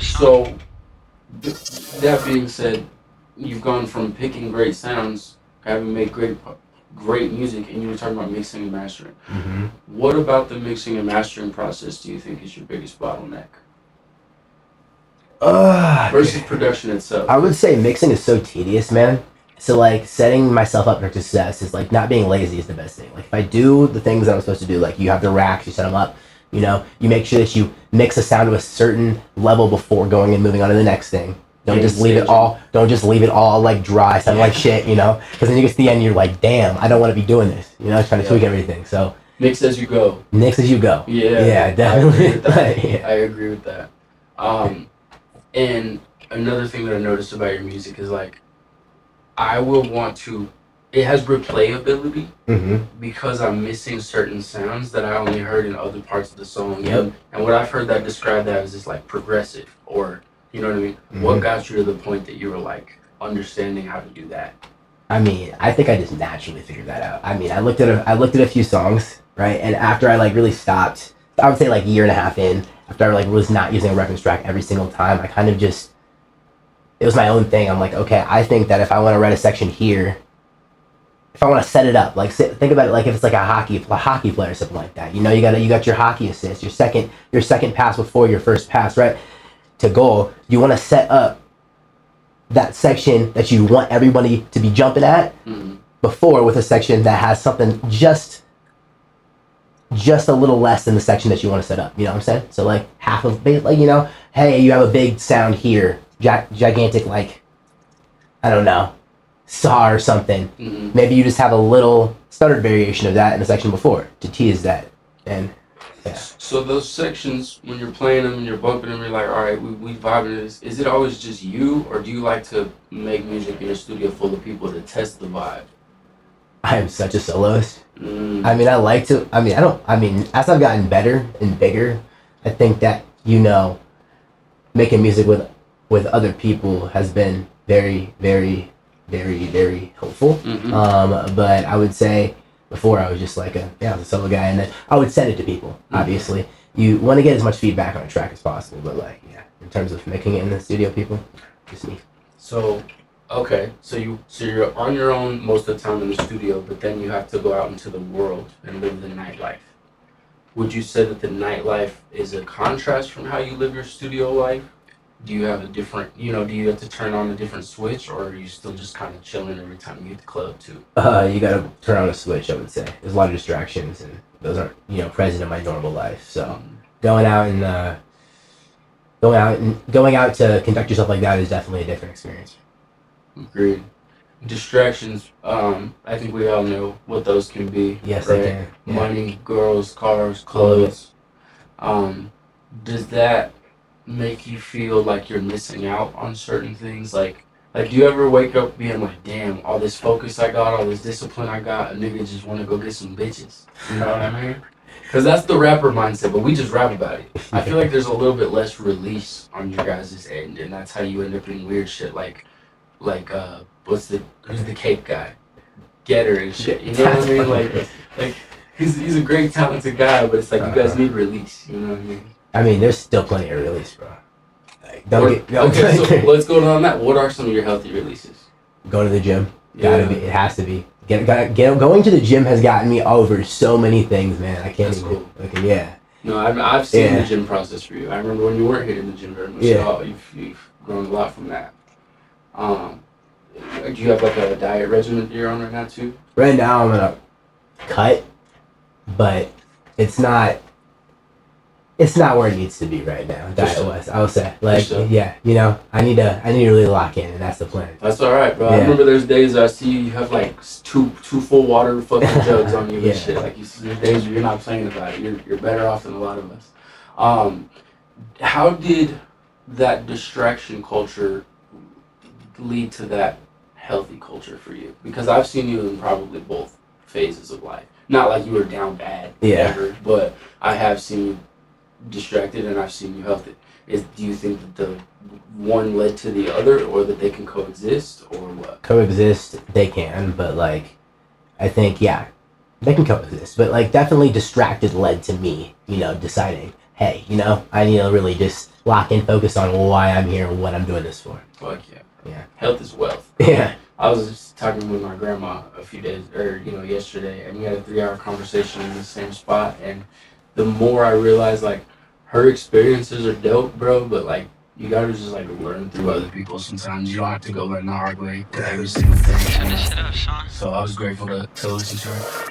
So, that being said, you've gone from picking great sounds, having made great music, and you were talking about mixing and mastering. Mm-hmm. What about the mixing and mastering process do you think is your biggest bottleneck versus production itself? I would say mixing is so tedious, man. So like setting myself up for success is like not being lazy is the best thing. Like if I do the things that I'm supposed to do, like you have the racks, you set them up, you know, you make sure that you mix a sound to a certain level before going and moving on to the next thing. Don't just leave it all. Don't just leave it all like dry, sound like shit, you know. Because then you get to the end, you're like, damn, I don't want to be doing this, you know, trying to tweak everything. So mix as you go. Mix as you go. Yeah, definitely. I agree with that. And another thing that I noticed about your music is like I will want to. It has replayability because I'm missing certain sounds that I only heard in other parts of the song. Yep. And what I've heard that described that as is like progressive, or you know what I mean. What got you to the point that you were like understanding how to do that? I mean, I think I just naturally figured that out. I mean, I looked at a few songs, right, and after I like really stopped, I would say like a year and a half in, after I like was not using a reference track every single time, I kind of just it was my own thing. I'm like, okay, I think that if I want to write a section here, if I want to set it up, like think about it like if it's like a hockey player or something like that. You know, you got your hockey assist, your second pass before your first pass, right, to goal. You want to set up that section that you want everybody to be jumping at before with a section that has something just a little less than the section that you want to set up. You know what I'm saying? So like half of like, you know, hey, you have a big sound here, gigantic, like I don't know, saw or something. Maybe you just have a little stuttered variation of that in the section before to tease that. And yeah. So those sections, when you're playing them and you're bumping them, you're like, all right, we vibing to this. Is it always just you, or do you like to make music in a studio full of people to test the vibe? I am such a soloist. I mean, as I've gotten better and bigger, I think that, you know, making music with other people has been very, very, very, very helpful. But I would say before I was just like I was a solo guy, and then I would send it to people. Obviously, you want to get as much feedback on a track as possible, but like, yeah, in terms of making it in the studio, people, just me. So, okay, so you're on your own most of the time in the studio, but then you have to go out into the world and live the nightlife. Would you say that the nightlife is a contrast from how you live your studio life? Do you have a different, you know, do you have to turn on a different switch, or are you still just kind of chilling every time you hit the club too? You gotta turn on a switch, I would say. There's a lot of distractions, and those aren't, you know, present in my normal life. So going out to conduct yourself like that is definitely a different experience. Agreed. Distractions, I think we all know what those can be. Yes, right? they can. Yeah. Money, girls, cars, clothes. Does that make you feel like you're missing out on certain things? Like do you ever wake up being like, damn, all this focus I got, all this discipline I got, a nigga just want to go get some bitches? You know what I mean? Because that's the rapper mindset, but we just rap about it. I feel like there's a little bit less release on your guys' end, and that's how you end up in weird shit like who's the Cape guy? Getter and shit. You know what I mean? Like he's a great talented guy, but it's like you guys need release. You know what I mean? I mean, there's still plenty of release, bro. Like, okay, so let's go on that. What are some of your healthy releases? Go to the gym. Gotta be. It has to be. Going to the gym has gotten me over so many things, man. I can't even. Cool. Okay, yeah. No, I've seen the gym process for you. I remember when you weren't hitting the gym very much at all. You've grown a lot from that. Do you have like a diet regimen that you're on right now too? Right now I'm on a cut, but it's not where it needs to be right now, diet wise. I would say, like, yeah, you know, I need to really lock in, and that's the plan. That's all right, bro. Yeah. I remember there's days I see you have like two full water fucking jugs on you and shit. Like there's days where you're not playing about it. You're better off than a lot of us. How did that distraction culture lead to that healthy culture for you? Because I've seen you in probably both phases of life. Not like you were down bad ever, but I have seen you distracted and I've seen you healthy. Do you think that the one led to the other, or that they can coexist, or what? Coexist, they can, but like, I think, yeah, they can coexist, but like definitely distracted led to me, you know, deciding, hey, you know, I need to really just lock in, focus on why I'm here and what I'm doing this for. Fuck yeah. Yeah. Health is wealth. Yeah. I was just talking with my grandma a few days, or yesterday, and we had a 3 hour conversation in the same spot. And the more I realized, like, her experiences are dope, bro. But like, you gotta just like learn through other people. Sometimes you don't have to go learn the hard way to every single thing. Turn this shit up, Sean. So I was grateful to listen to her.